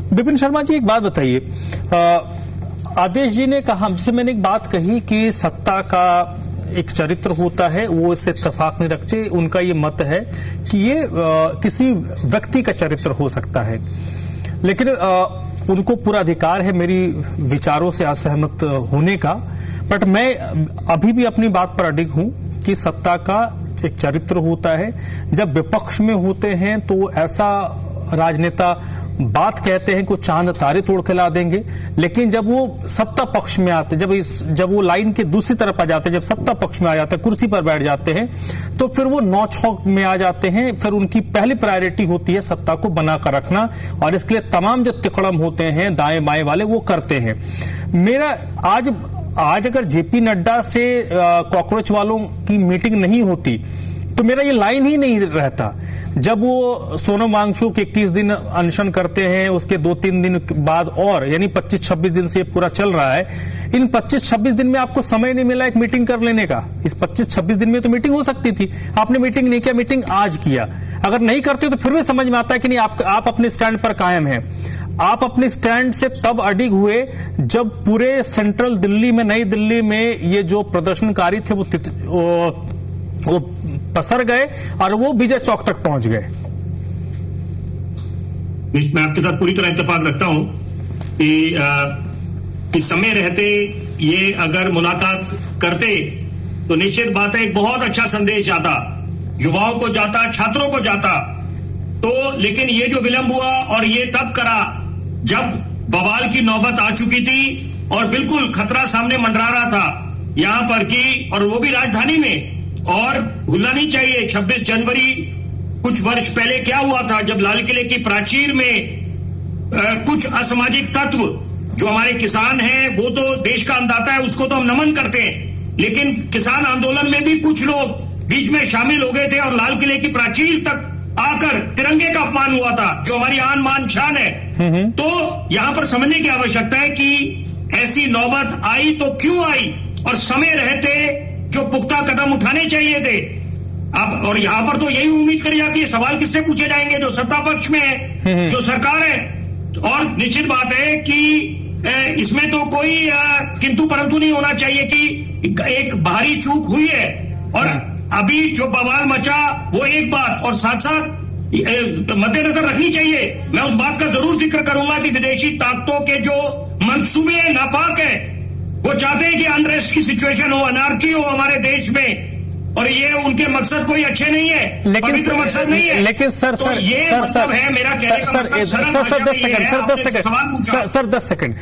विपिन शर्मा जी, एक बात बताइए, आदेश जी ने कहा, हमसे मैंने एक बात कही कि सत्ता का एक चरित्र होता है, वो इससे इत्तेफाक नहीं रखते। उनका ये मत है कि ये किसी व्यक्ति का चरित्र हो सकता है, लेकिन उनको पूरा अधिकार है मेरी विचारों से असहमत होने का। बट मैं अभी भी अपनी बात पर अडिग हूं कि सत्ता का एक चरित्र होता है। जब विपक्ष में होते हैं तो ऐसा राजनेता बात कहते हैं कि चांद तारे तोड़ के ला देंगे, लेकिन जब वो सत्ता पक्ष में आते, जब वो लाइन के दूसरी तरफ आ जाते हैं, जब सत्ता पक्ष में आ जाते हैं, कुर्सी पर बैठ जाते हैं, तो फिर वो नौछौक में आ जाते हैं। फिर उनकी पहली प्रायोरिटी होती है सत्ता को बनाकर रखना, और इसके लिए तमाम जो तिकड़म होते हैं दाएं बाएं वाले वो करते हैं। मेरा आज अगर जेपी नड्डा से कॉकरोच वालों की मीटिंग नहीं होती तो मेरा ये लाइन ही नहीं रहता। जब वो सोनम वांगचुक 21 दिन अनशन करते हैं, उसके 2-3 दिन बाद और यानी 25-26 दिन से ये पूरा चल रहा है। इन 25-26 दिन में आपको समय नहीं मिला एक मीटिंग कर लेने का। इस 25-26 दिन में तो मीटिंग हो सकती थी, आपने मीटिंग नहीं किया, मीटिंग आज किया। अगर नहीं करते तो फिर भी समझ में आता है कि नहीं, आप अपने स्टैंड पर कायम हैं। आप अपने स्टैंड से तब अडिग हुए जब पूरे सेंट्रल दिल्ली में, नई दिल्ली में ये जो प्रदर्शनकारी थे वो पसर गए और वो विजय चौक तक पहुंच गए। मैं आपके साथ पूरी तरह इत्तेफाक रखता हूं कि समय रहते ये अगर मुलाकात करते तो निश्चित बात है एक बहुत अच्छा संदेश जाता, युवाओं को जाता, छात्रों को जाता। तो लेकिन ये जो विलंब हुआ और ये तब करा जब बवाल की नौबत आ चुकी थी और बिल्कुल खतरा सामने मंडरा रहा था यहां पर की, और वो भी राजधानी में। और भूलना नहीं चाहिए 26 जनवरी कुछ वर्ष पहले क्या हुआ था, जब लाल किले की प्राचीर में कुछ असामाजिक तत्व जो हमारे किसान हैं, वो तो देश का अन्नदाता है, उसको तो हम नमन करते हैं, लेकिन किसान आंदोलन में भी कुछ लोग बीच में शामिल हो गए थे और लाल किले की प्राचीर तक आकर तिरंगे का अपमान हुआ था, जो हमारी आन मान शान है। तो यहां पर समझने की आवश्यकता है कि ऐसी नौबत आई तो क्यों आई, और समय रहते जो पुख्ता कदम उठाने चाहिए थे। अब और यहां पर तो यही उम्मीद करी जाती है, सवाल किससे पूछे जाएंगे, जो सत्ता पक्ष में है, जो सरकार है। और निश्चित बात है कि इसमें तो कोई किंतु परंतु नहीं होना चाहिए कि एक भारी चूक हुई है, और अभी जो बवाल मचा वो एक बात, और साथ साथ मद्देनजर रखनी चाहिए। मैं उस बात का जरूर जिक्र करूंगा कि विदेशी ताकतों के जो मंसूबे नापाक है, वो चाहते हैं कि अनरेस्ट की सिचुएशन हो, अनार्की हो हमारे देश में, और ये उनके मकसद कोई अच्छे नहीं है, पवित्र मकसद नहीं है। लेकिन सर ये मतलब है मेरा कहने का मतलब। सर 10 सेकंड,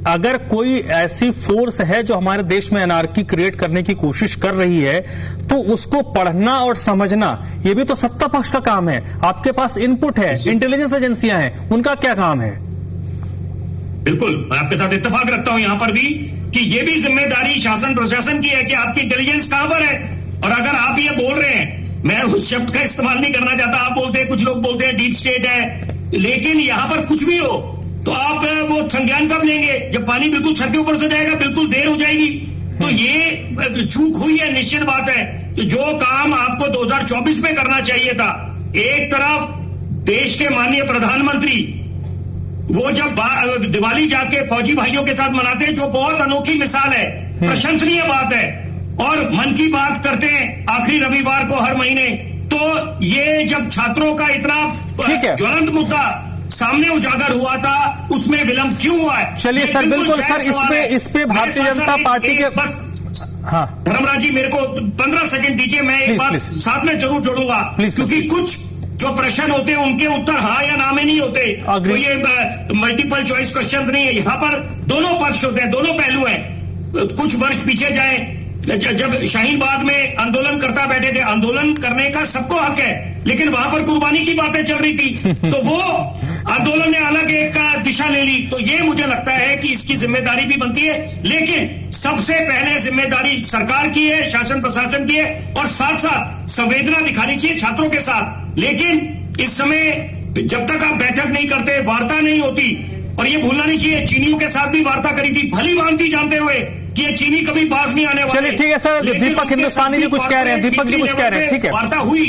अगर कोई ऐसी फोर्स है जो हमारे देश में अनार्की क्रिएट करने की कोशिश कर रही है तो उसको पढ़ना और समझना ये भी तो सत्ता पक्ष का काम है। आपके पास इनपुट है, इंटेलिजेंस एजेंसियां हैं, उनका क्या काम है? बिल्कुल, मैं आपके साथ इत्तेफाक रखता हूं यहां पर भी कि ये भी जिम्मेदारी शासन प्रशासन की है कि आपकी इंटेलिजेंस कहां पर है। और अगर आप ये बोल रहे हैं, मैं उस शब्द का इस्तेमाल नहीं करना चाहता, आप बोलते हैं, कुछ लोग बोलते हैं डीप स्टेट है, लेकिन यहां पर कुछ भी हो तो आप वो संज्ञान कब लेंगे? जब पानी बिल्कुल छत के ऊपर से जाएगा, बिल्कुल देर हो जाएगी। तो ये चूक हुई है, निश्चित बात है। तो जो काम आपको 2024 में करना चाहिए था, एक तरफ देश के माननीय प्रधानमंत्री वो जब दिवाली जाके फौजी भाइयों के साथ मनाते हैं, जो बहुत अनोखी मिसाल है, प्रशंसनीय बात है, और मन की बात करते हैं आखिरी रविवार को हर महीने। तो ये जब छात्रों का इतना ज्वलंत मुद्दा सामने उजागर हुआ था, उसमें विलंब क्यों हुआ है? चलिए सर, बिल्कुल सर, इस पे भारतीय जनता पार्टी के बस धर्मराज जी मेरे को 15 सेकंड दीजिए, मैं एक बात साथ में जरूर जोड़ूंगा, क्योंकि कुछ जो प्रश्न होते हैं उनके उत्तर हाँ या ना में नहीं होते, तो ये मल्टीपल चॉइस क्वेश्चन नहीं है। यहाँ पर दोनों पक्ष होते हैं, दोनों पहलू हैं। कुछ वर्ष पीछे जाएं, जब शाहीन बाग में आंदोलन करता बैठे थे, आंदोलन करने का सबको हक है, लेकिन वहां पर कुर्बानी की बातें चल रही थी, तो वो आंदोलन ने अलग एक दिशा ले ली। तो ये मुझे लगता है कि इसकी जिम्मेदारी भी बनती है, लेकिन सबसे पहले जिम्मेदारी सरकार की है, शासन प्रशासन की है, और साथ साथ संवेदना दिखानी चाहिए छात्रों के साथ। लेकिन इस समय जब तक आप बैठक नहीं करते, वार्ता नहीं होती, और ये भूलना नहीं चाहिए चीनियों के साथ भी वार्ता करी थी, भली भांति जानते हुए कि ये चीनी कभी पास नहीं आने वाले। चलिए ठीक है सर, दीपक हिंदुस्तानी भी कुछ कह रहे हैं, दीपक जी कुछ कह रहे हैं, ठीक है, वार्ता हुई।